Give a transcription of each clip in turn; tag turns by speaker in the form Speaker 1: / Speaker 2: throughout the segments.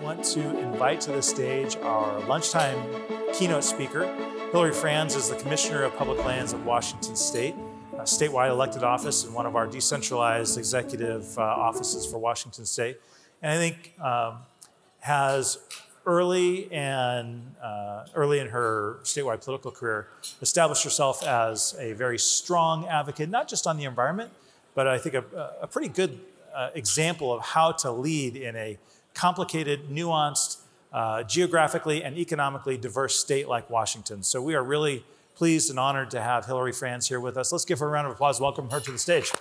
Speaker 1: want to invite to the stage our lunchtime keynote speaker. Hilary Franz is the Commissioner of Public Lands of Washington State, a statewide elected office and one of our decentralized executive offices for Washington State. And I think has early in her statewide political career established herself as a very strong advocate, not just on the environment, but I think a pretty good example of how to lead in a complicated, nuanced, geographically and economically diverse state like Washington. So we are really pleased and honored to have Hilary Franz here with us. Let's give her a round of applause. Welcome her to the stage.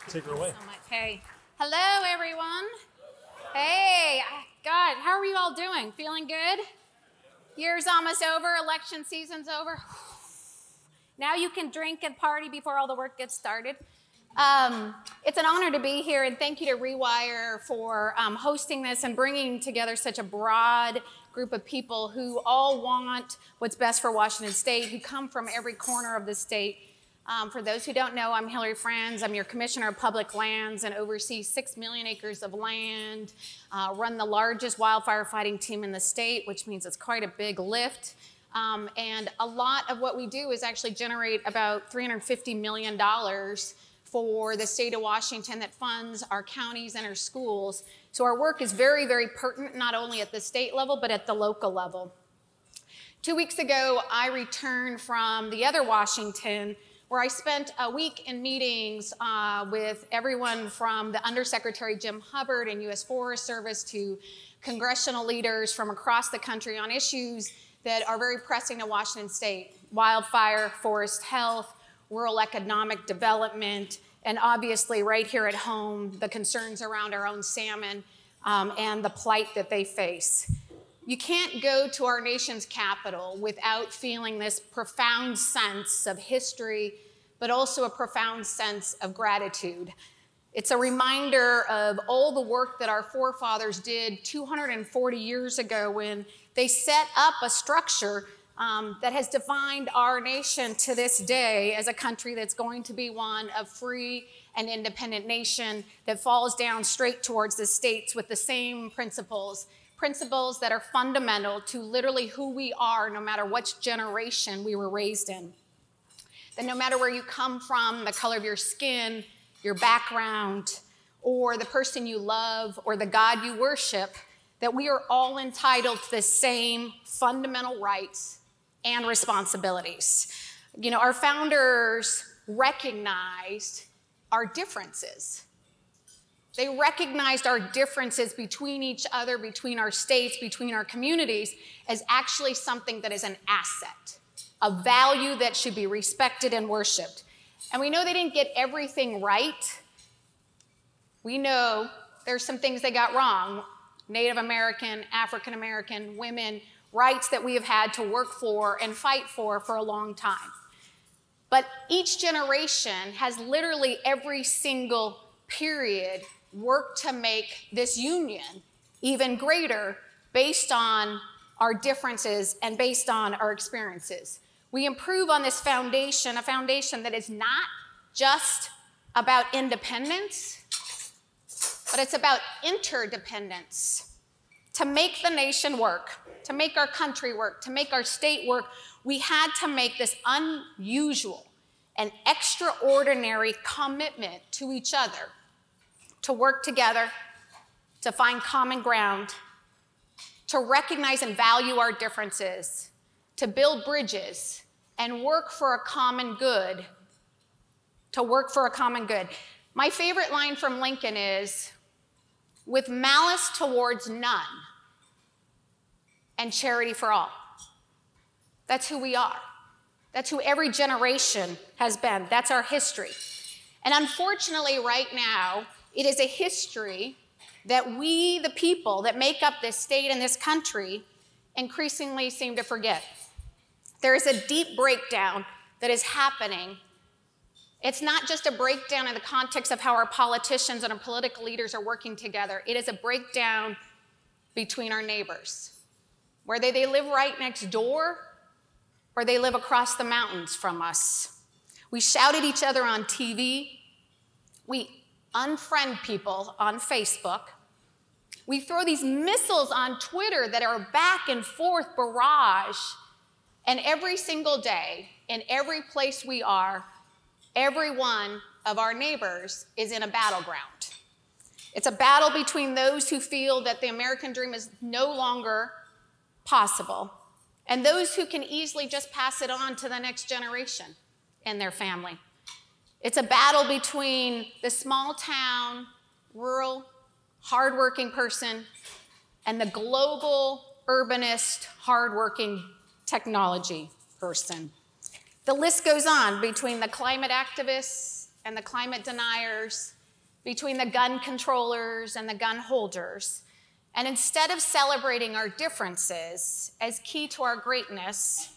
Speaker 1: Take her away.
Speaker 2: So much. Hey, hello everyone. Hey, God, how are you all doing? Feeling good? Year's almost over, election season's over. Now you can drink and party before all the work gets started. It's an honor to be here, and thank you to Rewire for hosting this and bringing together such a broad group of people who all want what's best for Washington State, who come from every corner of the state. For those who don't know, I'm Hilary Franz. I'm your Commissioner of Public Lands and oversee 6 million acres of land, run the largest wildfire fighting team in the state, which means it's quite a big lift. And a lot of what we do is actually generate about $350 million for the state of Washington that funds our counties and our schools. So our work is very, very pertinent, not only at the state level, but at the local level. 2 weeks ago, I returned from the other Washington, where I spent a week in meetings with everyone from the Undersecretary Jim Hubbard and U.S. Forest Service to congressional leaders from across the country on issues that are very pressing to Washington State: wildfire, forest health, rural economic development, and obviously right here at home, the concerns around our own salmon and the plight that they face. You can't go to our nation's capital without feeling this profound sense of history, but also a profound sense of gratitude. It's a reminder of all the work that our forefathers did 240 years ago when they set up a structure that has defined our nation to this day as a country that's going to be one of free and independent nation that falls down straight towards the states with the same principles that are fundamental to literally who we are, no matter which generation we were raised in. That no matter where you come from, the color of your skin, your background, or the person you love, or the God you worship, that we are all entitled to the same fundamental rights and responsibilities. You know, our founders recognized our differences. They recognized our differences between each other, between our states, between our communities, as actually something that is an asset, a value that should be respected and worshiped. And we know they didn't get everything right. We know there's some things they got wrong. Native American, African American, women, rights that we have had to work for and fight for a long time. But each generation has literally every single period worked to make this union even greater based on our differences and based on our experiences. We improve on this foundation, a foundation that is not just about independence, but it's about interdependence. To make the nation work, to make our country work, to make our state work, we had to make this unusual and extraordinary commitment to each other, to work together, to find common ground, to recognize and value our differences, to build bridges, and work for a common good, to work for a common good. My favorite line from Lincoln is, "With malice towards none, and charity for all." That's who we are. That's who every generation has been. That's our history. And unfortunately, right now, it is a history that we, the people that make up this state and this country, increasingly seem to forget. There is a deep breakdown that is happening. It's not just a breakdown in the context of how our politicians and our political leaders are working together. It is a breakdown between our neighbors, whether they live right next door or they live across the mountains from us. We shout at each other on TV. We unfriend people on Facebook. We throw these missiles on Twitter that are back and forth barrage. And every single day, in every place we are, every one of our neighbors is in a battleground. It's a battle between those who feel that the American dream is no longer possible and those who can easily just pass it on to the next generation in their family. It's a battle between the small town, rural, hardworking person and the global, urbanist, hardworking technology person. The list goes on between the climate activists and the climate deniers, between the gun controllers and the gun holders. And instead of celebrating our differences as key to our greatness,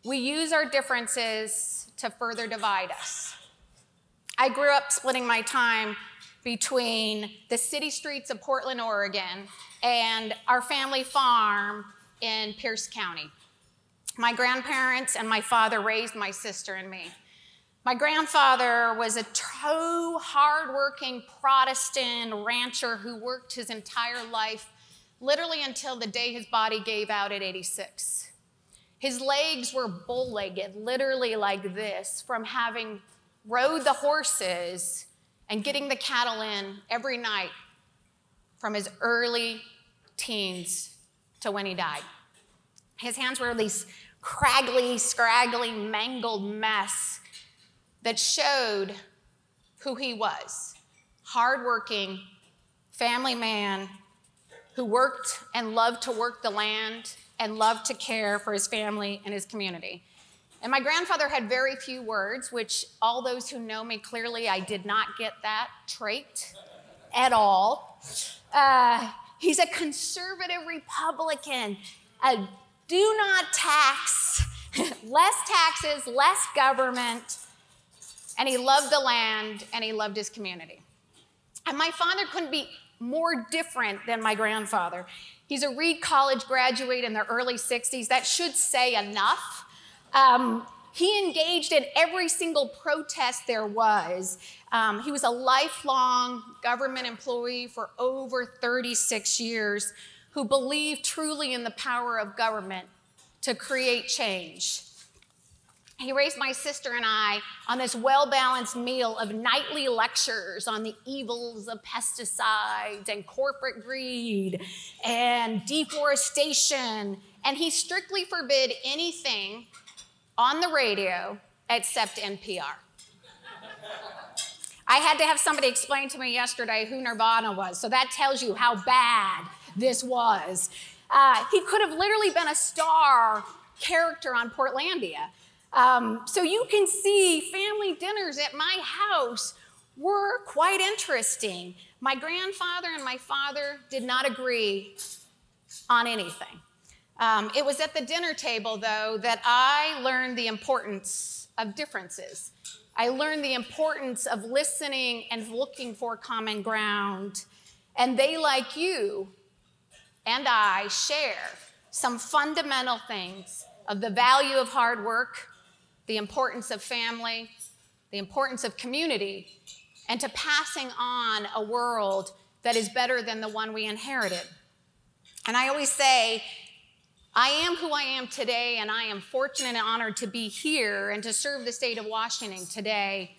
Speaker 2: we use our differences to further divide us. I grew up splitting my time between the city streets of Portland, Oregon, and our family farm in Pierce County. My grandparents and my father raised my sister and me. My grandfather was a true, hardworking Protestant rancher who worked his entire life, literally until the day his body gave out at 86. His legs were bull-legged, literally like this, from having rode the horses and getting the cattle in every night from his early teens to when he died. His hands were these craggly, scraggly, mangled mess that showed who he was. Hardworking, family man who worked and loved to work the land and loved to care for his family and his community. And my grandfather had very few words, which all those who know me clearly, I did not get that trait at all. He's a conservative Republican, a do not tax, less taxes, less government, and he loved the land and he loved his community. And my father couldn't be more different than my grandfather. He's a Reed College graduate in the early 60s. That should say enough. He engaged in every single protest there was. He was a lifelong government employee for over 36 years who believed truly in the power of government to create change. He raised my sister and I on this well-balanced meal of nightly lectures on the evils of pesticides and corporate greed and deforestation. And he strictly forbid anything on the radio except NPR. I had to have somebody explain to me yesterday who Nirvana was, so that tells you how bad this was. He could have literally been a star character on Portlandia. So you can see family dinners at my house were quite interesting. My grandfather and my father did not agree on anything. It was at the dinner table, though, that I learned the importance of differences. I learned the importance of listening and looking for common ground. And they, like you and I, share some fundamental things of the value of hard work, the importance of family, the importance of community, and to passing on a world that is better than the one we inherited. And I always say, I am who I am today, and I am fortunate and honored to be here and to serve the state of Washington today.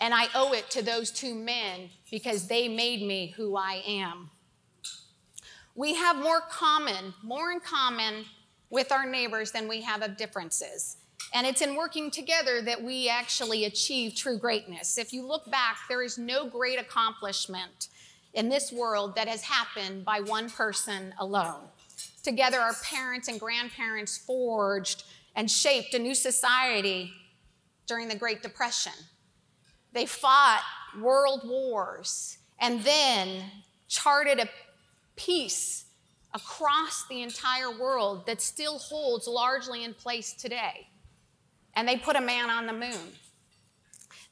Speaker 2: And I owe it to those two men because they made me who I am. We have more in common with our neighbors than we have of differences. And it's in working together that we actually achieve true greatness. If you look back, there is no great accomplishment in this world that has happened by one person alone. Together, our parents and grandparents forged and shaped a new society during the Great Depression. They fought world wars and then charted a peace across the entire world that still holds largely in place today. And they put a man on the moon.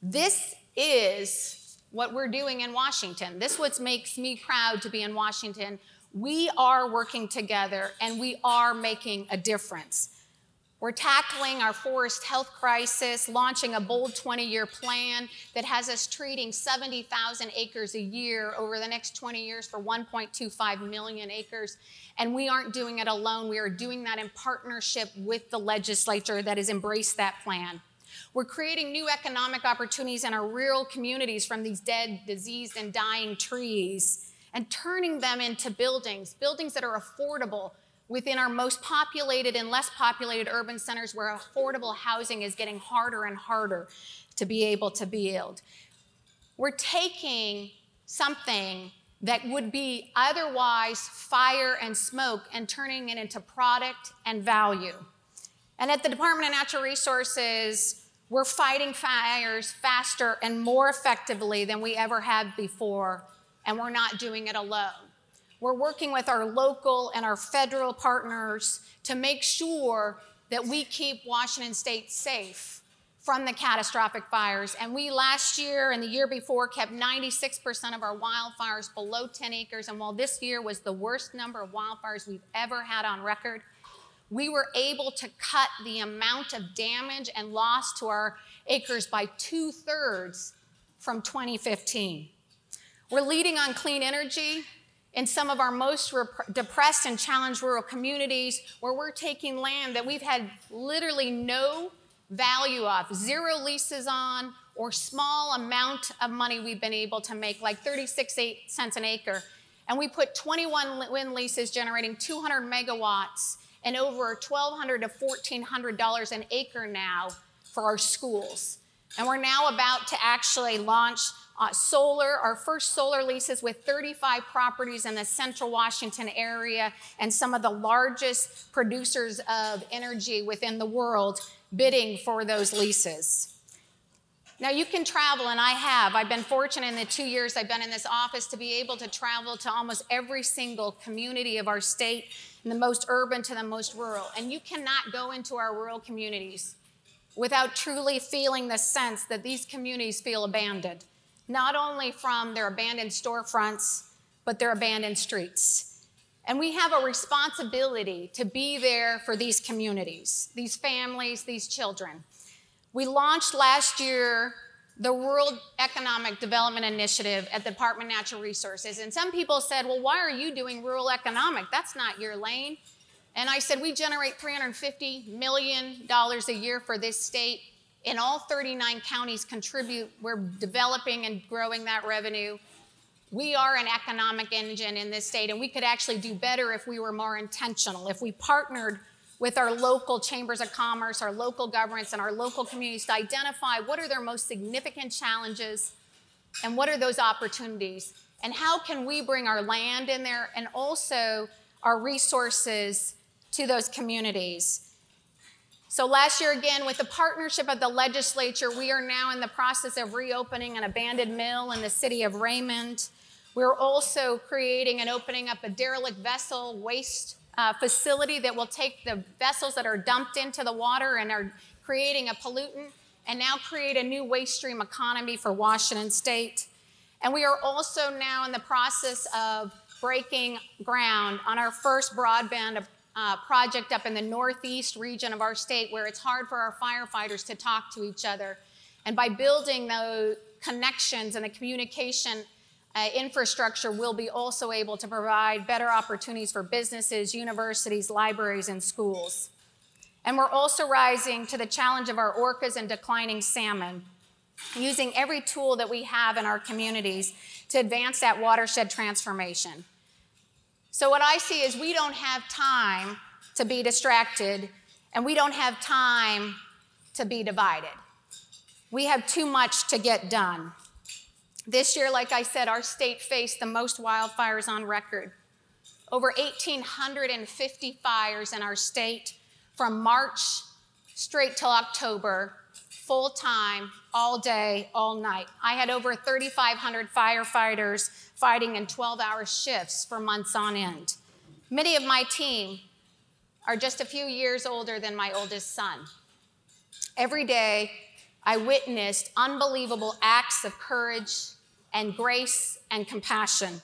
Speaker 2: This is what we're doing in Washington. This is what makes me proud to be in Washington. We are working together and we are making a difference. We're tackling our forest health crisis, launching a bold 20-year plan that has us treating 70,000 acres a year over the next 20 years for 1.25 million acres. And we aren't doing it alone. We are doing that in partnership with the legislature that has embraced that plan. We're creating new economic opportunities in our rural communities from these dead, diseased, and dying trees, and turning them into buildings that are affordable within our most populated and less populated urban centers where affordable housing is getting harder and harder to be able to build. We're taking something that would be otherwise fire and smoke and turning it into product and value. And at the Department of Natural Resources, we're fighting fires faster and more effectively than we ever have before, and we're not doing it alone. We're working with our local and our federal partners to make sure that we keep Washington State safe from the catastrophic fires. And we last year and the year before kept 96% of our wildfires below 10 acres. And while this year was the worst number of wildfires we've ever had on record, we were able to cut the amount of damage and loss to our acres by 2/3 from 2015. We're leading on clean energy in some of our most depressed and challenged rural communities, where we're taking land that we've had literally no value of, 0 leases on, or small amount of money we've been able to make, like 36 cents an acre. And we put 21 wind leases generating 200 megawatts and over $1,200 to $1,400 an acre now for our schools. And we're now about to actually launch our first solar leases with 35 properties in the central Washington area and some of the largest producers of energy within the world bidding for those leases. Now you can travel, and I have. I've been fortunate in the 2 years I've been in this office to be able to travel to almost every single community of our state, from the most urban to the most rural. And you cannot go into our rural communities without truly feeling the sense that these communities feel abandoned. Not only from their abandoned storefronts, but their abandoned streets. And we have a responsibility to be there for these communities, these families, these children. We launched last year the Rural Economic Development Initiative at the Department of Natural Resources. And some people said, well, why are you doing rural economic? That's not your lane. And I said, we generate $350 million a year for this state. And all 39 counties contribute. We're developing and growing that revenue. We are an economic engine in this state, and we could actually do better if we were more intentional, if we partnered with our local chambers of commerce, our local governments, and our local communities to identify what are their most significant challenges and what are those opportunities, and how can we bring our land in there and also our resources to those communities. So last year, again, with the partnership of the legislature, we are now in the process of reopening an abandoned mill in the city of Raymond. We're also creating and opening up a derelict vessel waste facility that will take the vessels that are dumped into the water and are creating a pollutant and now create a new waste stream economy for Washington State. And we are also now in the process of breaking ground on our first broadband project up in the northeast region of our state, where it's hard for our firefighters to talk to each other. And by building those connections and the communication infrastructure, we'll be also able to provide better opportunities for businesses, universities, libraries, and schools. And we're also rising to the challenge of our orcas and declining salmon, using every tool that we have in our communities to advance that watershed transformation. So what I see is we don't have time to be distracted, and we don't have time to be divided. We have too much to get done. This year, like I said, our state faced the most wildfires on record. Over 1,850 fires in our state from March straight till October, full time, all day, all night. I had over 3,500 firefighters fighting in 12-hour shifts for months on end. Many of my team are just a few years older than my oldest son. Every day, I witnessed unbelievable acts of courage and grace and compassion.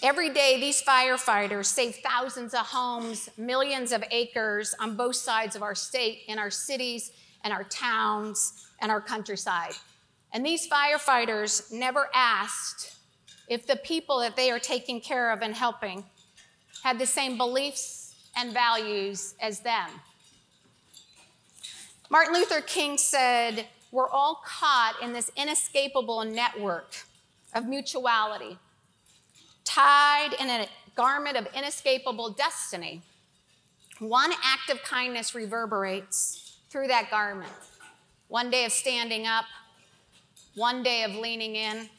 Speaker 2: Every day, these firefighters save thousands of homes, millions of acres on both sides of our state, in our cities and our towns and our countryside. And these firefighters never asked if the people that they are taking care of and helping had the same beliefs and values as them. Martin Luther King said, "We're all caught in this inescapable network of mutuality, tied in a garment of inescapable destiny. One act of kindness reverberates through that garment. One day of standing up, one day of leaning in,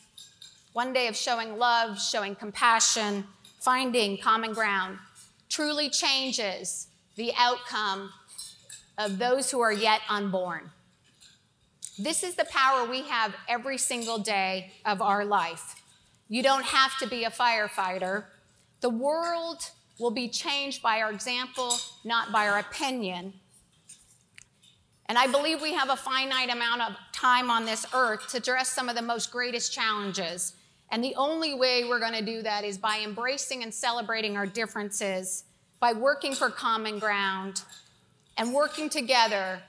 Speaker 2: one day of showing love, showing compassion, finding common ground, truly changes the outcome of those who are yet unborn." This is the power we have every single day of our life. You don't have to be a firefighter. The world will be changed by our example, not by our opinion. And I believe we have a finite amount of time on this earth to address some of the most greatest challenges. And the only way we're going to do that is by embracing and celebrating our differences, by working for common ground, and working together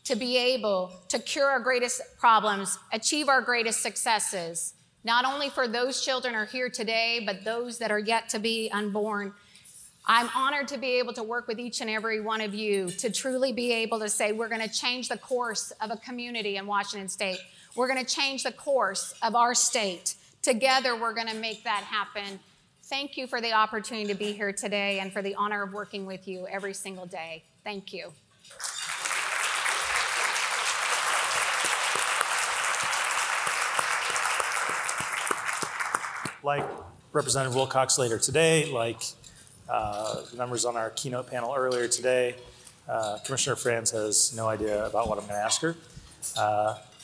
Speaker 2: to be able to cure our greatest problems, achieve our greatest successes, not only for those children who are here today, but those that are yet to be unborn. I'm honored to be able to work with each and every one of you to truly be able to say we're going to change the course of a community in Washington State. We're going to change the course of our state. Together, we're going to make that happen. Thank you for the opportunity to be here today and for the honor of working with you every single day. Thank you.
Speaker 1: Like Representative Wilcox later today, like the members on our keynote panel earlier today, Commissioner Franz has no idea about what I'm going to ask her.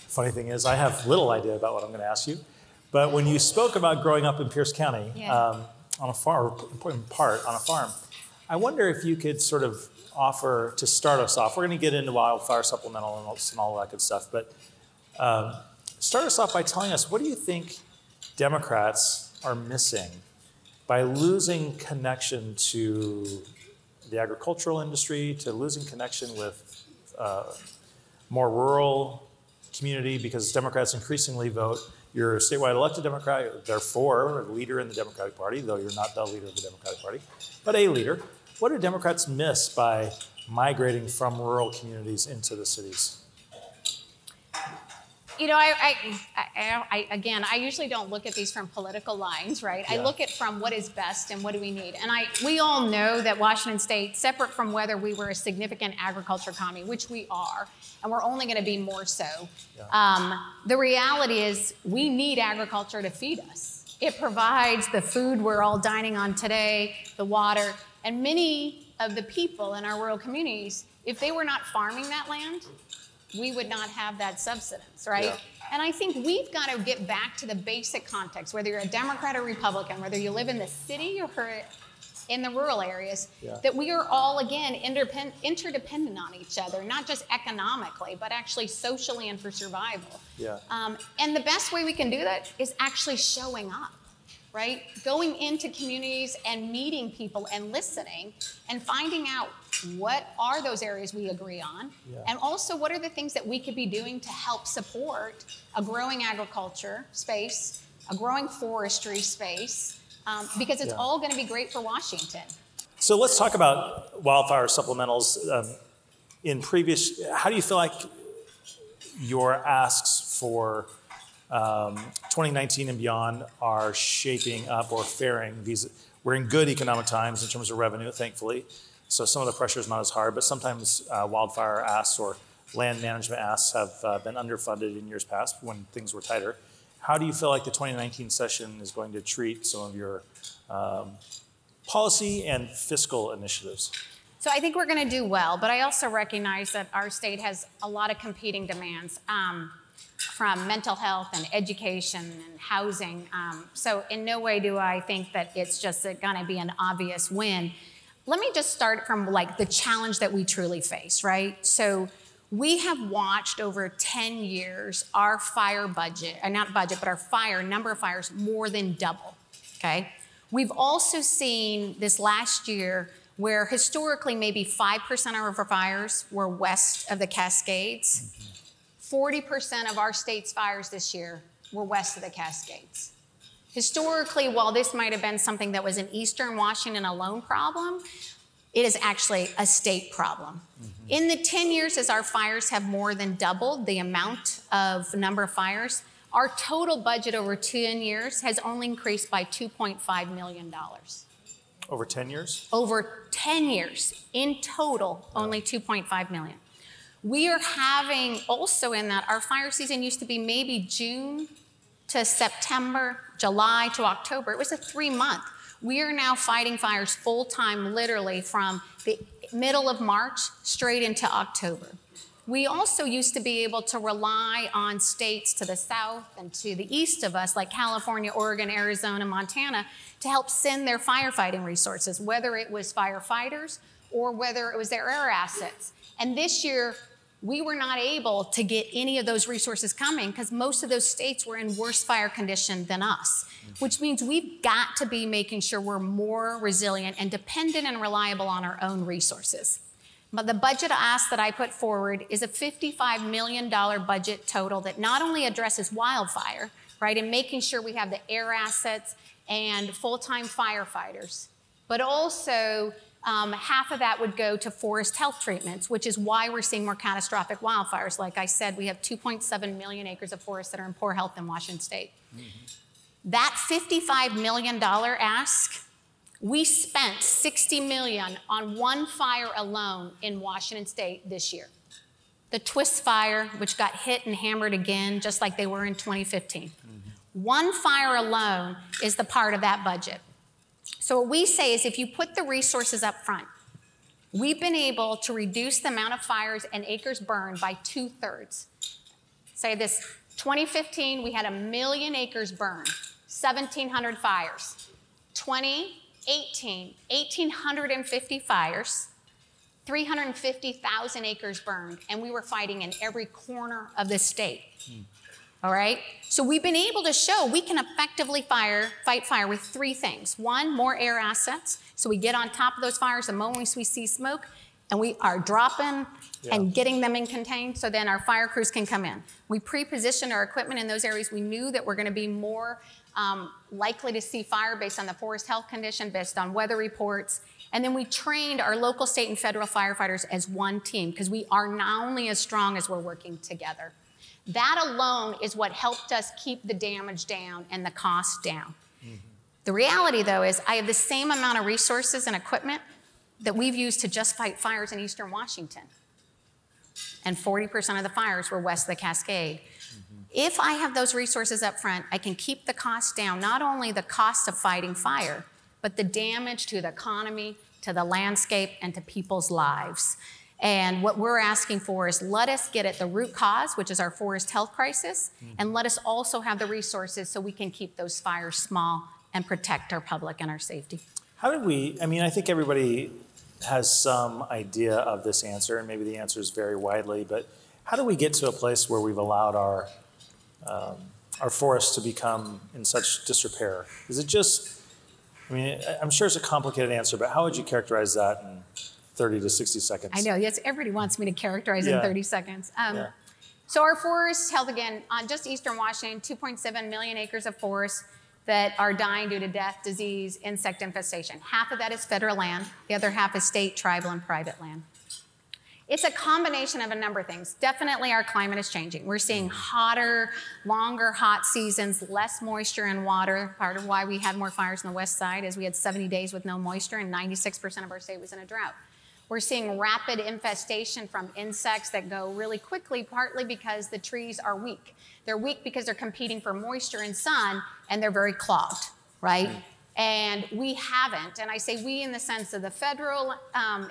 Speaker 1: Funny thing is, I have little idea about what I'm going to ask you. But when you spoke about growing up in Pierce County on a farm, in part on a farm, I wonder if you could sort of offer to start us off. We're going to get into wildfire supplemental and all that good stuff, but start us off by telling us, what do you think Democrats are missing by losing connection to the agricultural industry, to losing connection with more rural community, because Democrats increasingly vote. You're a statewide elected Democrat, therefore a leader in the Democratic Party, though you're not the leader of the Democratic Party, but a leader. What do Democrats miss by migrating from rural communities into the cities?
Speaker 2: You know, again, I usually don't look at these from political lines, right? Yeah. I look at from what is best and what do we need. And we all know that Washington State, separate from whether we were a significant agriculture economy, which we are, and we're only going to be more so, the reality is we need agriculture to feed us. It provides the food we're all dining on today, the water, and many of the people in our rural communities, if they were not farming that land, we would not have that subsistence, right? Yeah. And I think we've got to get back to the basic context, whether you're a Democrat or Republican, whether you live in the city or in the rural areas, that we are all, again, interdependent on each other, not just economically, but actually socially and for survival. Yeah. And the best way we can do that is actually showing up, right? Going into communities and meeting people and listening and finding out what are those areas we agree on, and also what are the things that we could be doing to help support a growing agriculture space, a growing forestry space, because it's all going to be great for Washington.
Speaker 1: So let's talk about wildfire supplementals. How do you feel like your asks for 2019 and beyond are shaping up or faring? We're in good economic times in terms of revenue, thankfully. So some of the pressure is not as hard, but sometimes wildfire asks or land management asks have been underfunded in years past when things were tighter. How do you feel like the 2019 session is going to treat some of your policy and fiscal initiatives?
Speaker 2: So I think we're going to do well, but I also recognize that our state has a lot of competing demands from mental health and education and housing. So in no way do I think that it's just going to be an obvious win. Let me just start from like the challenge that we truly face, right? So we have watched over 10 years our fire budget, not budget, but our number of fires more than double, okay? We've also seen this last year where historically maybe 5% of our fires were west of the Cascades. 40% of our state's fires this year were west of the Cascades. Historically, while this might have been something that was an Eastern Washington alone problem, it is actually a state problem. In the 10 years as our fires have more than doubled the amount of number of fires, our total budget over 10 years has only increased by $2.5 million.
Speaker 1: Over 10 years?
Speaker 2: Over 10 years, in total, only $2.5 million. We are having also in that, our fire season used to be maybe June to September, July to October. It was a 3-month. We are now fighting fires full-time, literally from the middle of March straight into October. We also used to be able to rely on states to the south and to the east of us, like California, Oregon, Arizona, Montana, to help send their firefighting resources, whether it was firefighters or whether it was their air assets. And this year, we were not able to get any of those resources coming because most of those states were in worse fire condition than us, which means we've got to be making sure we're more resilient and dependent and reliable on our own resources. But the budget ask that I put forward is a $55 million budget total that not only addresses wildfire, right, and making sure we have the air assets and full-time firefighters, but also half of that would go to forest health treatments, which is why we're seeing more catastrophic wildfires. Like I said, we have 2.7 million acres of forest that are in poor health in Washington State. That $55 million ask, we spent $60 million on one fire alone in Washington State this year. The Twist fire, which got hit and hammered again, just like they were in 2015. One fire alone is the part of that budget. So what we say is if you put the resources up front, we've been able to reduce the amount of fires and acres burned by 2/3. Say this, 2015, we had 1 million acres burned, 1,700 fires. 2018, 1,850 fires, 350,000 acres burned, and we were fighting in every corner of the state. All right? So we've been able to show we can effectively fight fire with 3 things. 1, more air assets. So we get on top of those fires the moment we see smoke, and we are dropping and getting them in contained, so then our fire crews can come in. We pre-positioned our equipment in those areas. We knew that we're going to be more likely to see fire based on the forest health condition, based on weather reports. And then we trained our local, state, and federal firefighters as one team, because we are not only as strong as we're working together. That alone is what helped us keep the damage down and the cost down. The reality, though, is I have the same amount of resources and equipment that we've used to just fight fires in Eastern Washington. And 40% of the fires were west of the Cascade. If I have those resources up front, I can keep the cost down, not only the cost of fighting fire, but the damage to the economy, to the landscape, and to people's lives. And what we're asking for is let us get at the root cause, which is our forest health crisis, and let us also have the resources so we can keep those fires small and protect our public and our safety.
Speaker 1: How did we, I mean, I think everybody has some idea of this answer, and maybe the answers vary widely, but how do we get to a place where we've allowed our forests to become in such disrepair? Is it just, I mean, I'm sure it's a complicated answer, but how would you characterize that in 30 to 60 seconds?
Speaker 2: I know, yes, everybody wants me to characterize in 30 seconds. So our forest health, again, on just Eastern Washington, 2.7 million acres of forest that are dying due to death, disease, insect infestation. Half of that is federal land. The other half is state, tribal, and private land. It's a combination of a number of things. Definitely our climate is changing. We're seeing hotter, longer hot seasons, less moisture in water. Part of why we had more fires on the west side is we had 70 days with no moisture and 96% of our state was in a drought. We're seeing rapid infestation from insects that go really quickly, partly because the trees are weak. They're weak because they're competing for moisture and sun, and they're very clogged, right? And we haven't, and I say we in the sense of the federal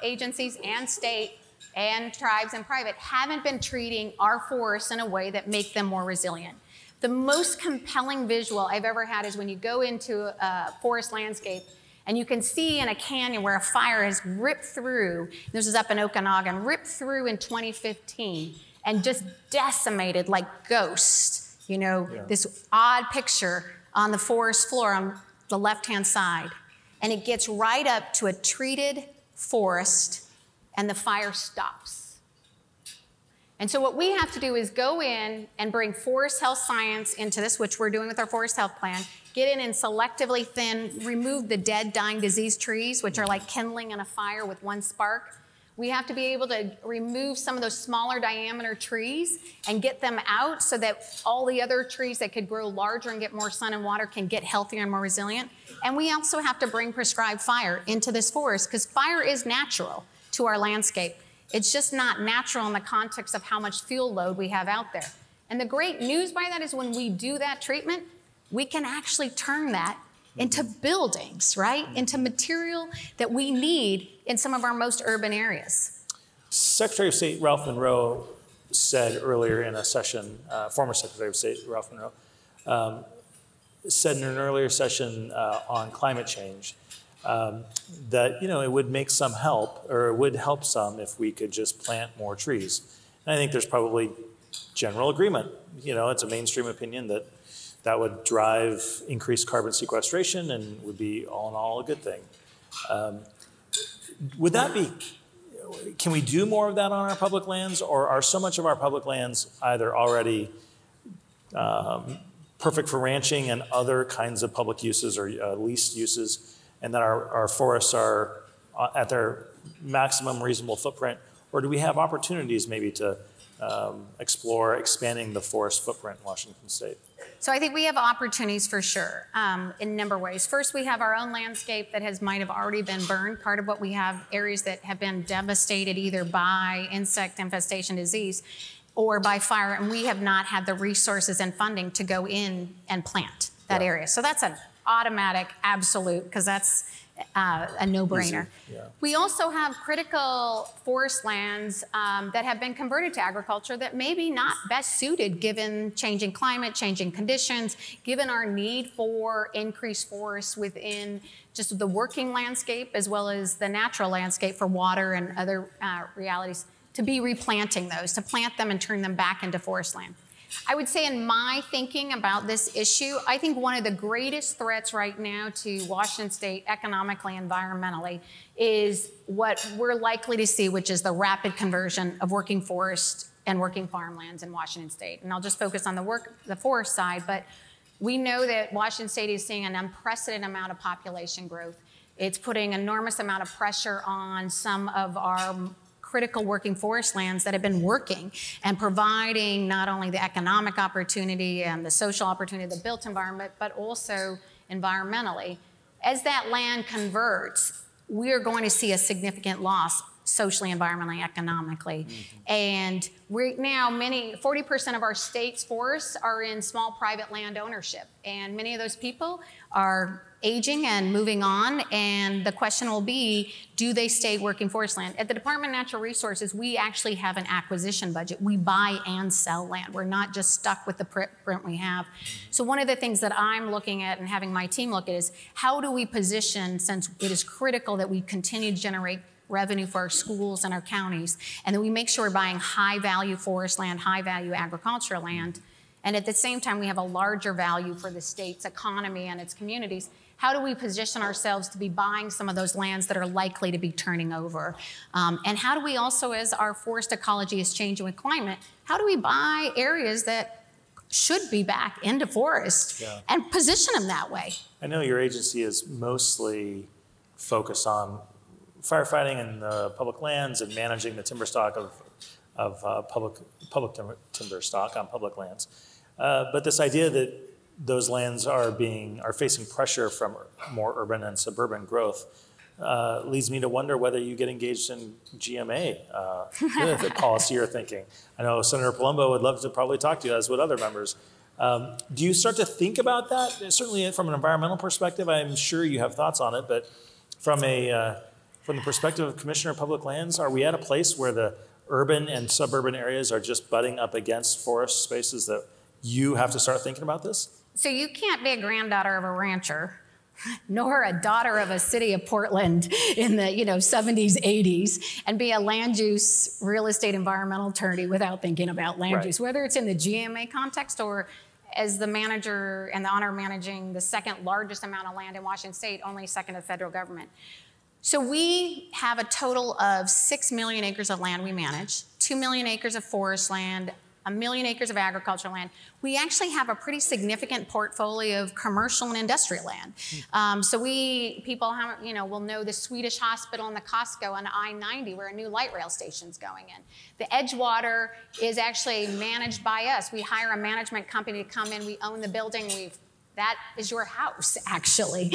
Speaker 2: agencies and state and tribes and private, haven't been treating our forests in a way that make them more resilient. The most compelling visual I've ever had is when you go into a forest landscape and you can see in a canyon where a fire has ripped through, this is up in Okanagan, ripped through in 2015 and just decimated like ghosts, you know, this odd picture on the forest floor. the left-hand side, and it gets right up to a treated forest, and the fire stops. And so what we have to do is go in and bring forest health science into this, which we're doing with our forest health plan, get in and selectively thin, remove the dead, dying, diseased trees, which are like kindling in a fire with one spark. We have to be able to remove some of those smaller diameter trees and get them out so that all the other trees that could grow larger and get more sun and water can get healthier and more resilient. And we also have to bring prescribed fire into this forest because fire is natural to our landscape. It's just not natural in the context of how much fuel load we have out there. And the great news by that is when we do that treatment, we can actually turn that into buildings, right? Into material that we need in some of our most urban areas.
Speaker 1: Secretary of State Ralph Monroe said earlier in a session, former Secretary of State Ralph Monroe, said in an earlier session on climate change that it would make some help, or it would help some if we could just plant more trees. And I think there's probably general agreement. It's a mainstream opinion that would drive increased carbon sequestration and would be all in all a good thing. Would that be, can we do more of that on our public lands, or are so much of our public lands either already perfect for ranching and other kinds of public uses or leased uses, and that our forests are at their maximum reasonable footprint? Or do we have opportunities maybe to explore expanding the forest footprint in Washington State?
Speaker 2: So I think we have opportunities for sure in a number of ways. First, we have our own landscape that might have already been burned. Part of what we have, areas that have been devastated either by insect infestation disease or by fire, and we have not had the resources and funding to go in and plant that area. So that's an automatic absolute, because that's a no-brainer.
Speaker 1: Yeah.
Speaker 2: We also have critical forest lands that have been converted to agriculture that may be not best suited given changing climate, changing conditions, given our need for increased forests within just the working landscape as well as the natural landscape for water and other realities, to be replanting those, to plant them and turn them back into forest land. I would say in my thinking about this issue, I think one of the greatest threats right now to Washington State economically, environmentally, is what we're likely to see, which is the rapid conversion of working forest and working farmlands in Washington State. And I'll just focus on the forest side, but we know that Washington State is seeing an unprecedented amount of population growth. It's putting enormous amount of pressure on some of our critical working forest lands that have been working and providing not only the economic opportunity and the social opportunity, the built environment, but also environmentally. As that land converts, we're going to see a significant loss socially, environmentally, economically. And we're now 40% of our state's forests are in small private land ownership. And many of those people are aging and moving on, and the question will be, do they stay working forest land? At the Department of Natural Resources, we actually have an acquisition budget. We buy and sell land. We're not just stuck with the footprint we have. So one of the things that I'm looking at and having my team look at is, how do we position, since it is critical that we continue to generate revenue for our schools and our counties, and that we make sure we're buying high-value forest land, high-value agricultural land, and at the same time we have a larger value for the state's economy and its communities. How do we position ourselves to be buying some of those lands that are likely to be turning over? And how do we also, as our forest ecology is changing with climate, how do we buy areas that should be back into forest and position them that way?
Speaker 1: I know your agency is mostly focused on firefighting in the public lands and managing the timber stock of public timber stock on public lands. But this idea that those lands are facing pressure from more urban and suburban growth leads me to wonder whether you get engaged in GMA policy or thinking. I know Senator Palumbo would love to probably talk to you, as would other members. Do you start to think about that? Certainly from an environmental perspective, I'm sure you have thoughts on it, but from the perspective of Commissioner of Public Lands, are we at a place where the urban and suburban areas are just butting up against forest spaces that you have to start thinking about this?
Speaker 2: So you can't be a granddaughter of a rancher, nor a daughter of a city of Portland in the 70s, 80s, and be a land use, real estate, environmental attorney without thinking about land use, whether it's in the GMA context or as the manager and the honor of managing the second largest amount of land in Washington State, only second to the federal government. So we have a total of 6 million acres of land we manage, 2 million acres of forest land, 1 million acres of agricultural land. We actually have a pretty significant portfolio of commercial and industrial land. So people will know the Swedish hospital and the Costco on I-90 where a new light rail station's going in. The Edgewater is actually managed by us. We hire a management company to come in, we own the building, that is your house, actually.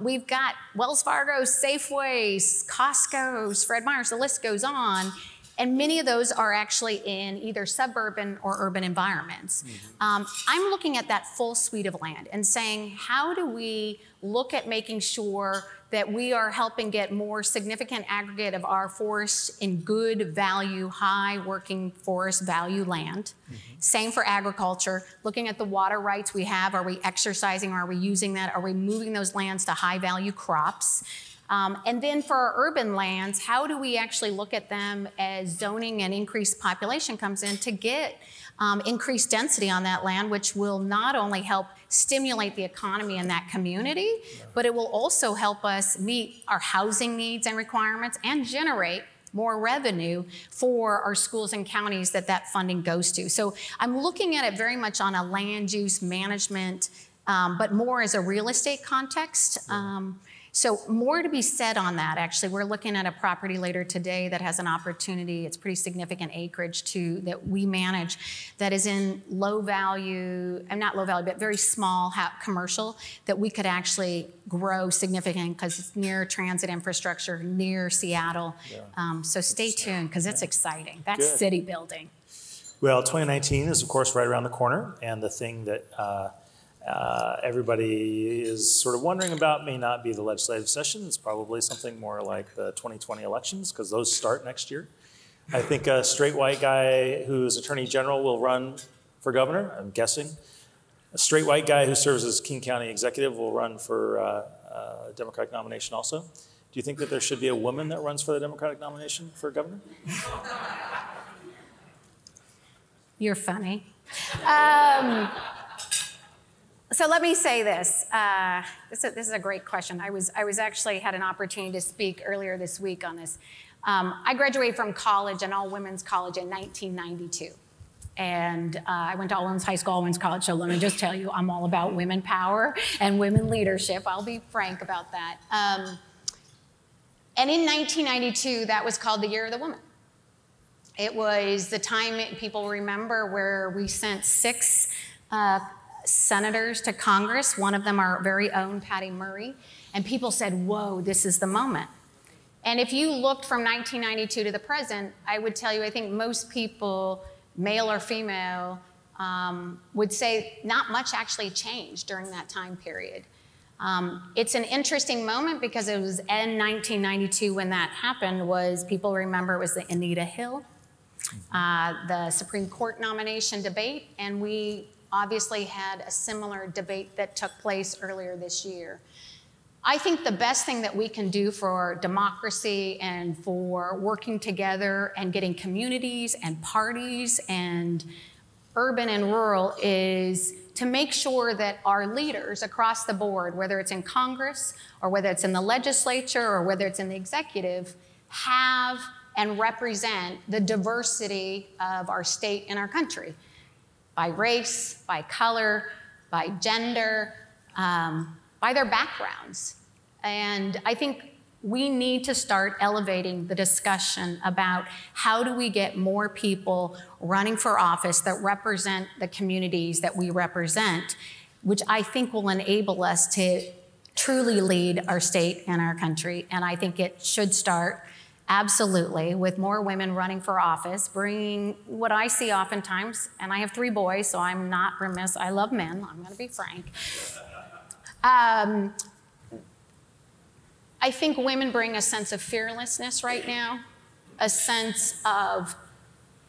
Speaker 2: We've got Wells Fargo's, Safeway's, Costco's, Fred Meyer's, the list goes on. And many of those are actually in either suburban or urban environments. I'm looking at that full suite of land and saying, how do we look at making sure that we are helping get more significant aggregate of our forests in good value, high working forest value land? Same for agriculture, looking at the water rights we have. Are we exercising? Are we using that? Are we moving those lands to high value crops? And then for our urban lands, how do we actually look at them as zoning and increased population comes in to get increased density on that land, which will not only help stimulate the economy in that community, but it will also help us meet our housing needs and requirements and generate more revenue for our schools and counties that funding goes to. So I'm looking at it very much on a land use management, but more as a real estate context. So more to be said on that, actually. We're looking at a property later today that has an opportunity, it's pretty significant acreage that we manage, that is in low value, not low value, but very small commercial, that we could actually grow significant because it's near transit infrastructure, near Seattle. So stay tuned, because it's exciting. That's city building.
Speaker 1: Well, 2019 is, of course, right around the corner, and the thing that everybody is sort of wondering about may not be the legislative session. It's probably something more like the 2020 elections, because those start next year. I think a straight white guy who's Attorney General will run for governor, I'm guessing. A straight white guy who serves as King County Executive will run for a Democratic nomination also. Do you think that there should be a woman that runs for the Democratic nomination for governor?
Speaker 2: You're funny. So let me say this. This is a great question. I was actually had an opportunity to speak earlier this week on this. I graduated from college, an all-women's college, in 1992. And I went to all women's high school, all women's college, so let me just tell you, I'm all about women power and women leadership. I'll be frank about that. And in 1992, that was called the Year of the Woman. It was the time people remember where we sent 6 senators to Congress, one of them our very own Patty Murray, and people said, whoa, this is the moment. And if you looked from 1992 to the present, I would tell you, I think most people, male or female, would say not much actually changed during that time period. It's an interesting moment because it was in 1992 when that happened, people remember it was the Anita Hill, the Supreme Court nomination debate, and we obviously had a similar debate that took place earlier this year. I think the best thing that we can do for democracy and for working together and getting communities and parties and urban and rural is to make sure that our leaders across the board, whether it's in Congress or whether it's in the legislature or whether it's in the executive, have and represent the diversity of our state and our country. By race, by color, by gender, by their backgrounds. And I think we need to start elevating the discussion about how do we get more people running for office that represent the communities that we represent, which I think will enable us to truly lead our state and our country. And I think it should start absolutely with more women running for office, bringing what I see oftentimes, and I have 3 boys, so I'm not remiss. I love men, I'm gonna be frank. I think women bring a sense of fearlessness right now, a sense of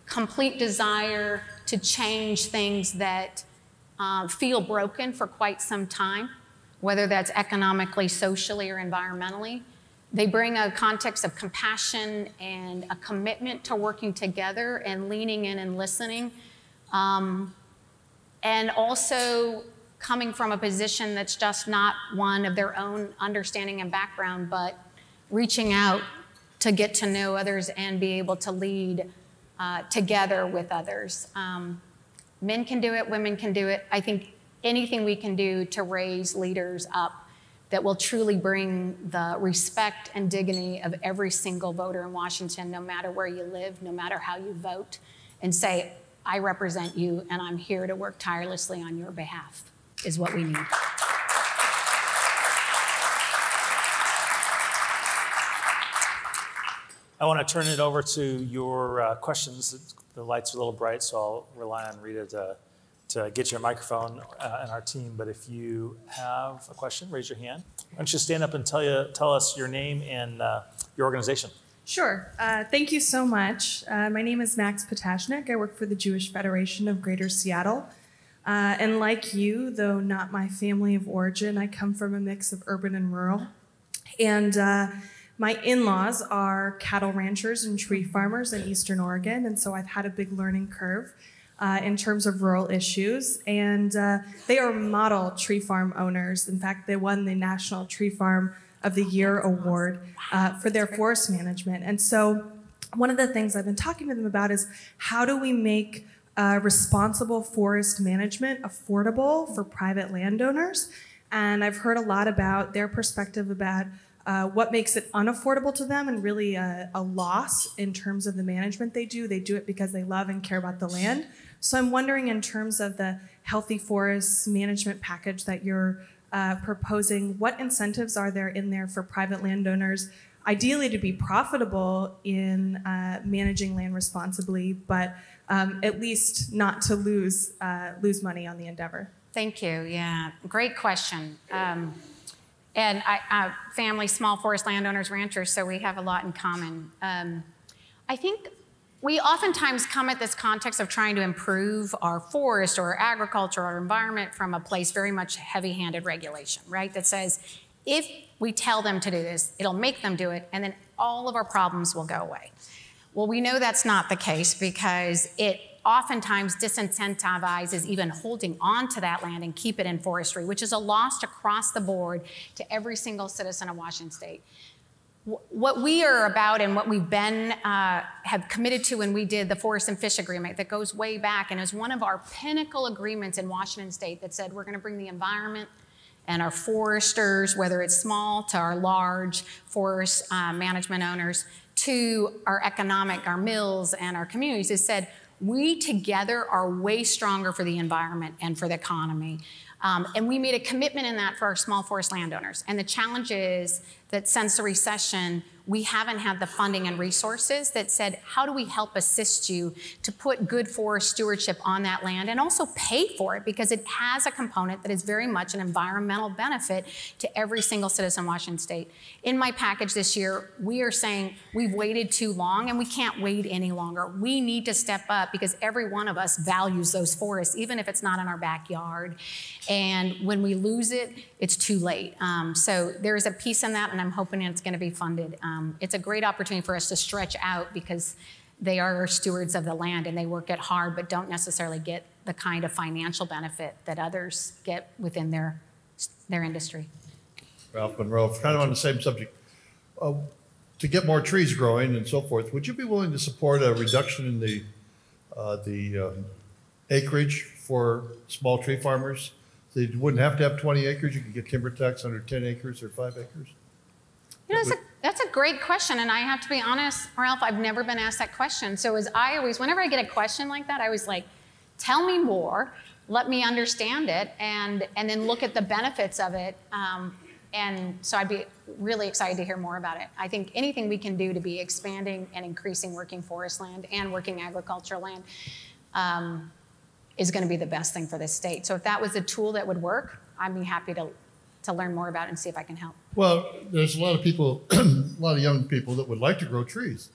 Speaker 2: complete desire to change things that feel broken for quite some time, whether that's economically, socially, or environmentally. They bring a context of compassion and a commitment to working together and leaning in and listening. And and also coming from a position that's just not one of their own understanding and background, but reaching out to get to know others and be able to lead together with others. Men can do it, women can do it. I think anything we can do to raise leaders up that will truly bring the respect and dignity of every single voter in Washington, no matter where you live, no matter how you vote, and say, I represent you and I'm here to work tirelessly on your behalf, is what we need.
Speaker 1: I want to turn it over to your questions. The light's a little bright, so I'll rely on Rita to get you a microphone and our team. But if you have a question, raise your hand. Why don't you stand up and tell us your name and your organization?
Speaker 3: Sure. Thank you so much. My name is Max Potashnik. I work for the Jewish Federation of Greater Seattle. And like you, though not my family of origin, I come from a mix of urban and rural. And my in-laws are cattle ranchers and tree farmers in Eastern Oregon, and so I've had a big learning curve in terms of rural issues. And they are model tree farm owners. In fact, they won the National Tree Farm of the Year award for their forest management. And so one of the things I've been talking to them about is how do we make responsible forest management affordable for private landowners? And I've heard a lot about their perspective about what makes it unaffordable to them and really a loss in terms of the management they do. They do it because they love and care about the land. So I'm wondering, in terms of the healthy forests management package that you're proposing, what incentives are there in there for private landowners, ideally to be profitable in managing land responsibly, but at least not to lose money on the endeavor?
Speaker 2: Thank you. Yeah, great question. And I family, small forest landowners, ranchers, so we have a lot in common. I think we oftentimes come at this context of trying to improve our forest or our agriculture or our environment from a place very much heavy-handed regulation, right? That says, if we tell them to do this, it'll make them do it, and then all of our problems will go away. Well, we know that's not the case because it oftentimes disincentivizes even holding on to that land and keep it in forestry, which is a loss across the board to every single citizen of Washington State. What we are about and what we've been have committed to when we did the Forest and Fish Agreement that goes way back and is one of our pinnacle agreements in Washington State that said we're going to bring the environment and our foresters, whether it's small to our large forest management owners, to our economic, our mills and our communities, has said we together are way stronger for the environment and for the economy. And we made a commitment in that for our small forest landowners. And the challenge is that since the recession, we haven't had the funding and resources that said, how do we help assist you to put good forest stewardship on that land and also pay for it, because it has a component that is very much an environmental benefit to every single citizen in Washington State. In my package this year, we are saying we've waited too long and we can't wait any longer. We need to step up because every one of us values those forests, even if it's not in our backyard. And when we lose it, it's too late. So there is a piece in that, and I'm hoping it's going to be funded. It's a great opportunity for us to stretch out because they are stewards of the land and they work it hard, but don't necessarily get the kind of financial benefit that others get within their industry.
Speaker 4: Ralph Monroe, kind of on the same subject. To get more trees growing and so forth, would you be willing to support a reduction in the acreage for small tree farmers? So you wouldn't have to have 20 acres. You could get timber tax under 10 acres or 5 acres.
Speaker 2: You know, that's a great question, and I have to be honest, Ralph, I've never been asked that question. So whenever I get a question like that, I was like, tell me more, let me understand it, and then look at the benefits of it. And so I'd be really excited to hear more about it. I think anything we can do to be expanding and increasing working forest land and working agricultural land is going to be the best thing for this state. So if that was a tool that would work, I'd be happy to learn more about it and see if I can help.
Speaker 4: Well, there's a lot of people, a lot of young people that would like to grow trees,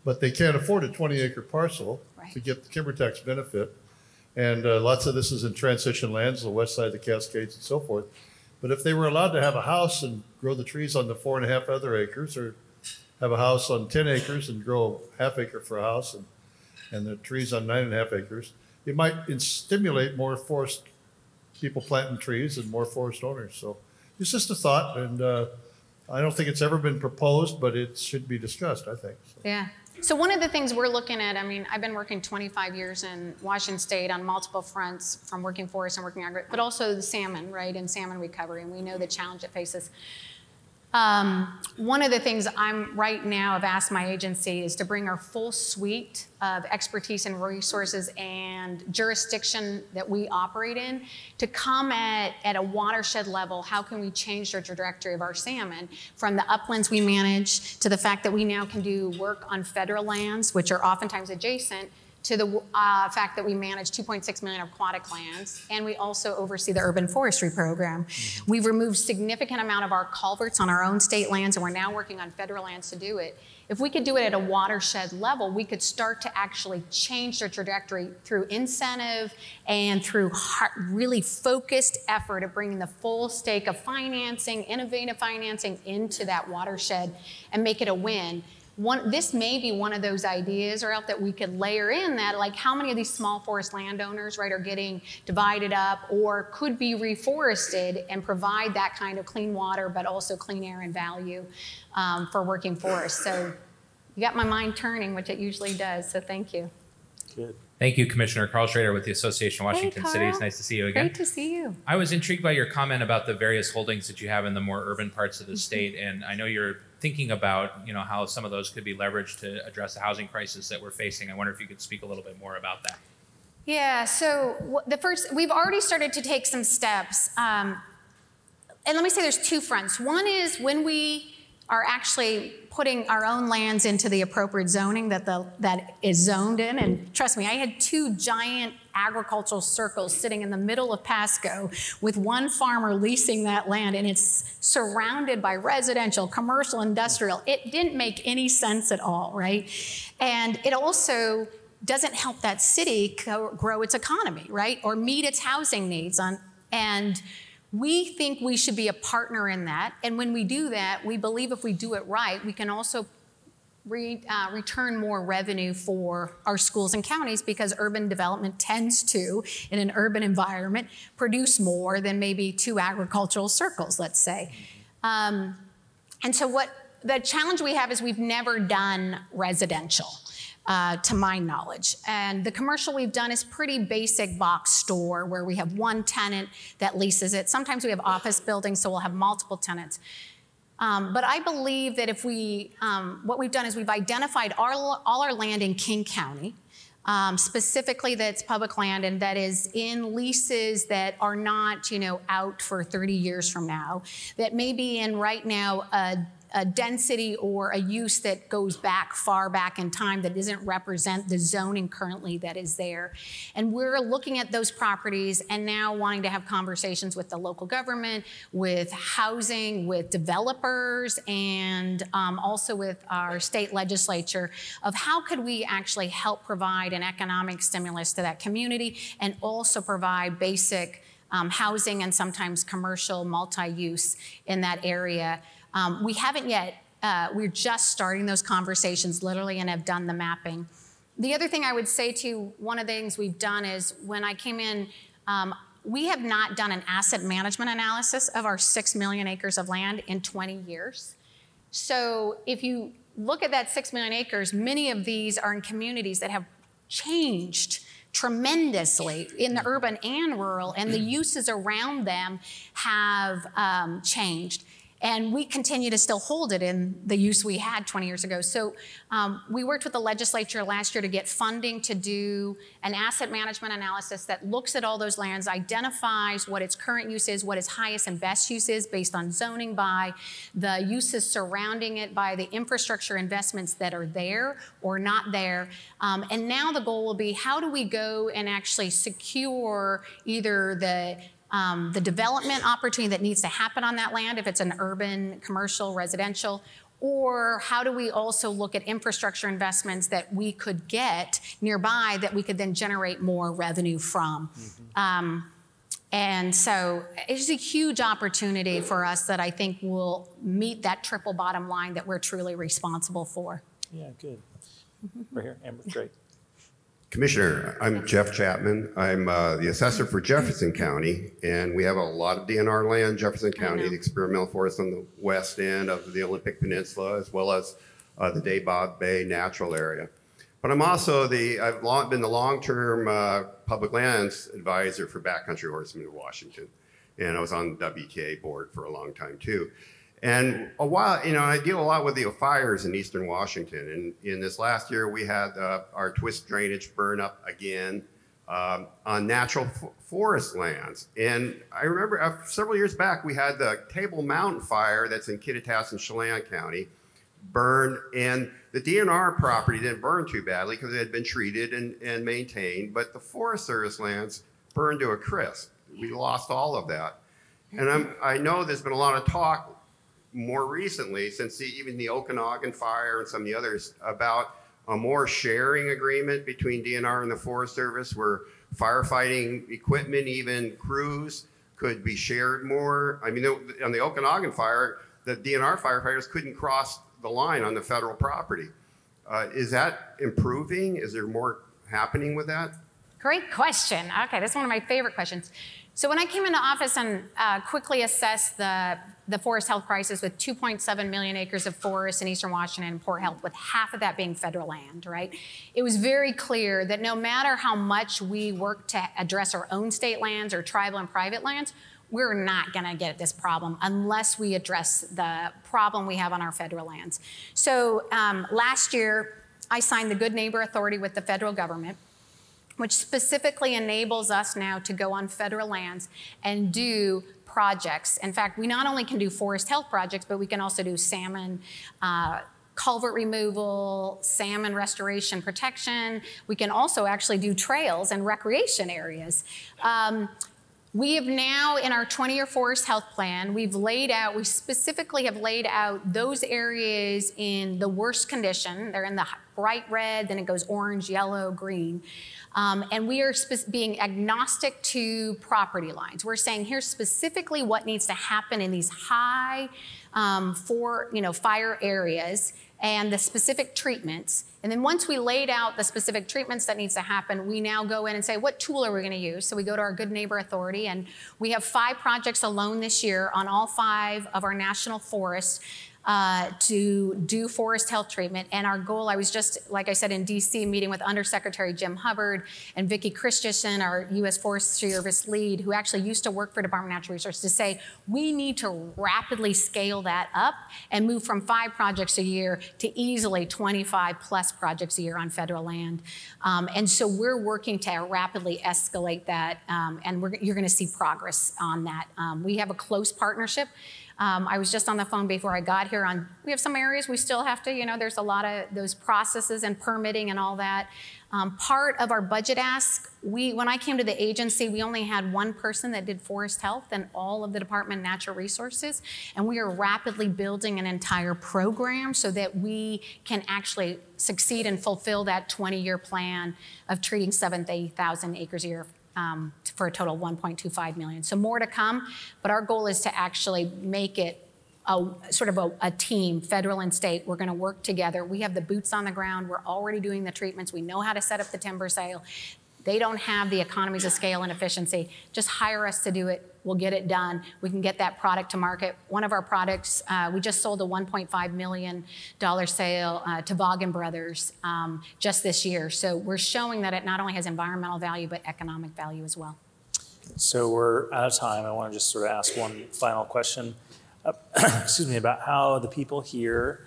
Speaker 4: but they can't afford a 20-acre parcel to get the timber tax benefit. And lots of this is in transition lands, the west side of the Cascades and so forth. But if they were allowed to have a house and grow the trees on the 4.5 other acres, or have a house on 10 acres and grow ½ acre for a house and the trees on 9.5 acres, it might stimulate more forest people planting trees and more forest owners. So it's just a thought, and I don't think it's ever been proposed, but it should be discussed, I think. So.
Speaker 2: Yeah. So one of the things we're looking at, I mean, I've been working 25 years in Washington State on multiple fronts, from working forest and working agri, but also the salmon, right, and salmon recovery, and we know the challenge it faces. One of the things I'm right now have asked my agency is to bring our full suite of expertise and resources and jurisdiction that we operate in to come at a watershed level. How can we change the trajectory of our salmon from the uplands we manage to the fact that we now can do work on federal lands, which are oftentimes adjacent, to the fact that we manage 2.6 million aquatic lands, and we also oversee the urban forestry program. Mm-hmm. We've removed significant amount of our culverts on our own state lands, and we're now working on federal lands to do it. If we could do it at a watershed level, we could start to actually change the trajectory through incentive and through really focused effort of bringing the full stake of financing, innovative financing into that watershed and make it a win. This may be one of those ideas, Ralph, that we could layer in that, like how many of these small forest landowners, right, are getting divided up or could be reforested and provide that kind of clean water, but also clean air and value for working forests. So you got my mind turning, which it usually does, so thank you.
Speaker 1: Good.
Speaker 5: Thank you, Commissioner. Carl Schrader with the Association of Washington Cities. Nice to see you again.
Speaker 2: Great to see you.
Speaker 5: I was intrigued by your comment about the various holdings that you have in the more urban parts of the state, and I know you're thinking about, you know, how some of those could be leveraged to address the housing crisis that we're facing. I wonder if you could speak a little bit more about that.
Speaker 2: Yeah, so we've already started to take some steps. And let me say there's two fronts. One is when we are actually putting our own lands into the appropriate zoning that is zoned in. And trust me, I had two giant agricultural circles sitting in the middle of Pasco with one farmer leasing that land, and it's surrounded by residential, commercial, industrial. It didn't make any sense at all, right? And it also doesn't help that city grow its economy, right? Or meet its housing needs. And we think we should be a partner in that. And when we do that, we believe if we do it right, we can also return more revenue for our schools and counties, because urban development tends to, in an urban environment, produce more than maybe two agricultural circles, let's say. And so the challenge we have is we've never done residential. To my knowledge. And the commercial we've done is pretty basic box store where we have one tenant that leases it. Sometimes we have office buildings, so we'll have multiple tenants. But I believe that if what we've done is we've identified all our land in King County, specifically that's public land and that is in leases that are not, out for 30 years from now, that may be in right now a density or a use that goes far back in time that doesn't represent the zoning currently that is there. And we're looking at those properties and now wanting to have conversations with the local government, with housing, with developers, and also with our state legislature of how could we actually help provide an economic stimulus to that community and also provide basic housing and sometimes commercial multi-use in that area. We haven't yet, we're just starting those conversations literally and have done the mapping. The other thing I would say to you, one of the things we've done is when I came in, we have not done an asset management analysis of our 6 million acres of land in 20 years. So if you look at that 6 million acres, many of these are in communities that have changed tremendously in the urban and rural, and the uses around them have changed. And we continue to still hold it in the use we had 20 years ago. So we worked with the legislature last year to get funding to do an asset management analysis that looks at all those lands, identifies what its current use is, what its highest and best use is based on zoning, by the uses surrounding it, by the infrastructure investments that are there or not there. And now the goal will be, how do we go and actually secure either the development opportunity that needs to happen on that land, if it's an urban, commercial, residential, or how do we also look at infrastructure investments that we could get nearby that we could then generate more revenue from. Mm-hmm. And so it's a huge opportunity for us that I think will meet that triple bottom line that we're truly responsible for.
Speaker 1: Yeah, good. Right here, Amber, great.
Speaker 6: Commissioner, I'm Jeff Chapman. I'm the assessor for Jefferson County, and we have a lot of DNR land in Jefferson County, the experimental forest on the west end of the Olympic Peninsula, as well as the Daybog Bay natural area. But I'm also I've been the long-term public lands advisor for backcountry horsemen in Washington, and I was on the WTA board for a long time too. And a while, I deal a lot with the fires in eastern Washington. And in this last year, we had our twist drainage burn up again on natural forest lands. And I remember several years back, we had the Table Mountain fire that's in Kittitas and Chelan County burn. And the DNR property didn't burn too badly because it had been treated and maintained. But the Forest Service lands burned to a crisp. We lost all of that. And I know there's been a lot of talk more recently, since even the Okanagan fire and some of the others, about a more sharing agreement between DNR and the Forest Service, where firefighting equipment, even crews, could be shared more. I mean, on the Okanagan fire, the DNR firefighters couldn't cross the line on the federal property. Is that improving? Is there more happening with that?
Speaker 2: Great question. Okay, that's one of my favorite questions. So when I came into office and quickly assessed the forest health crisis with 2.7 million acres of forest in eastern Washington and poor health, with half of that being federal land, right? It was very clear that no matter how much we work to address our own state lands or tribal and private lands, we're not gonna get at this problem unless we address the problem we have on our federal lands. So last year, I signed the Good Neighbor Authority with the federal government, which specifically enables us now to go on federal lands and do projects. In fact, we not only can do forest health projects, but we can also do salmon culvert removal, salmon restoration protection. We can also actually do trails and recreation areas. We have now, in our 20-year forest health plan, we specifically have laid out those areas in the worst condition. They're in the bright red, then it goes orange, yellow, green. And we are being agnostic to property lines. We're saying here's specifically what needs to happen in these high fire areas and the specific treatments. And then once we laid out the specific treatments that needs to happen, we now go in and say, what tool are we gonna use? So we go to our Good Neighbor Authority, and we have 5 projects alone this year on all 5 of our national forests to do forest health treatment. And our goal, I was just, like I said, in DC meeting with Undersecretary Jim Hubbard and Vicki Christensen, our U.S. Forest Service lead, who actually used to work for Department of Natural Resources, to say we need to rapidly scale that up and move from 5 projects a year to easily 25 plus projects a year on federal land. And so we're working to rapidly escalate that, and you're gonna see progress on that. We have a close partnership. I was just on the phone before I got here we have some areas we still have to, there's a lot of those processes and permitting and all that. Part of our budget ask, when I came to the agency, we only had 1 person that did forest health and all of the Department of Natural Resources. And we are rapidly building an entire program so that we can actually succeed and fulfill that 20-year plan of treating 7,000 acres a year for a total of 1.25 million. So more to come, but our goal is to actually make it a team, federal and state. We're gonna work together. We have the boots on the ground. We're already doing the treatments. We know how to set up the timber sale. They don't have the economies of scale and efficiency. Just hire us to do it. We'll get it done. We can get that product to market. One of our products, we just sold a $1.5 million sale to Vaughan Brothers just this year. So we're showing that it not only has environmental value, but economic value as well.
Speaker 1: So we're out of time. I want to just sort of ask one final question, excuse me, about how the people here,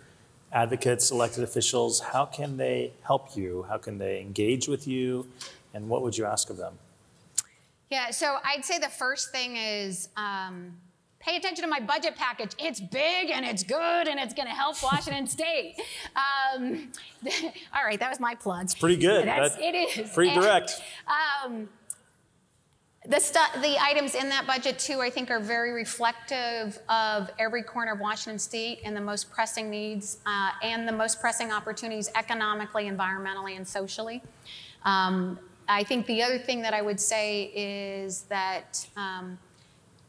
Speaker 1: advocates, elected officials, how can they help you? How can they engage with you? And what would you ask of them?
Speaker 2: Yeah, so I'd say the first thing is pay attention to my budget package. It's big and it's good and it's gonna help Washington State. All right, that was my plug.
Speaker 1: It's pretty good.
Speaker 2: It is.
Speaker 1: Pretty direct.
Speaker 2: The items in that budget too, I think, are very reflective of every corner of Washington State and the most pressing needs and the most pressing opportunities economically, environmentally, and socially. I think the other thing that I would say is that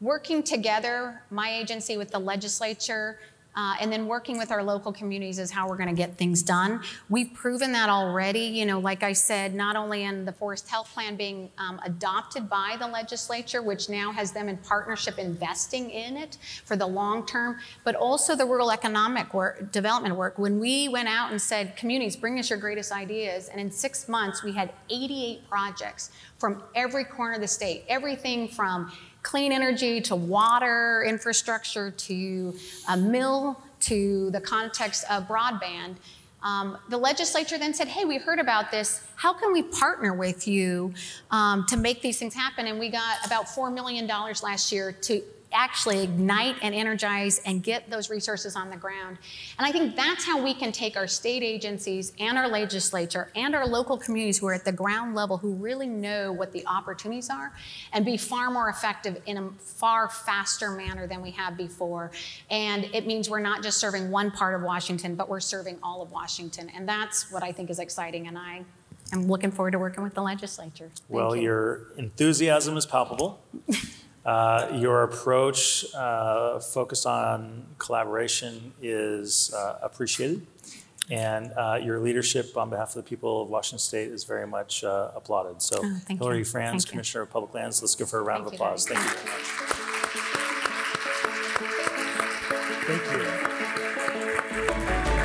Speaker 2: working together, my agency with the legislature, And then working with our local communities is how we're going to get things done. We've proven that already, you know, like I said, not only in the Forest Health Plan being adopted by the legislature, which now has them in partnership investing in it for the long term, but also the rural economic development work. When we went out and said, communities, bring us your greatest ideas, and in 6 months we had 88 projects from every corner of the state, everything from clean energy to water infrastructure to a mill to the context of broadband. The legislature then said, hey, we heard about this. How can we partner with you to make these things happen? And we got about $4 million last year to actually ignite and energize and get those resources on the ground. And I think that's how we can take our state agencies and our legislature and our local communities who are at the ground level, who really know what the opportunities are, and be far more effective in a far faster manner than we have before. And it means we're not just serving one part of Washington, but we're serving all of Washington. And that's what I think is exciting. And I am looking forward to working with the legislature.
Speaker 1: Well, your enthusiasm is palpable. Your approach focused on collaboration is appreciated, and your leadership on behalf of the people of Washington State is very much applauded. So, Hilary Franz, Commissioner of Public Lands, let's give her a round of applause. Thank you very much. Thank you.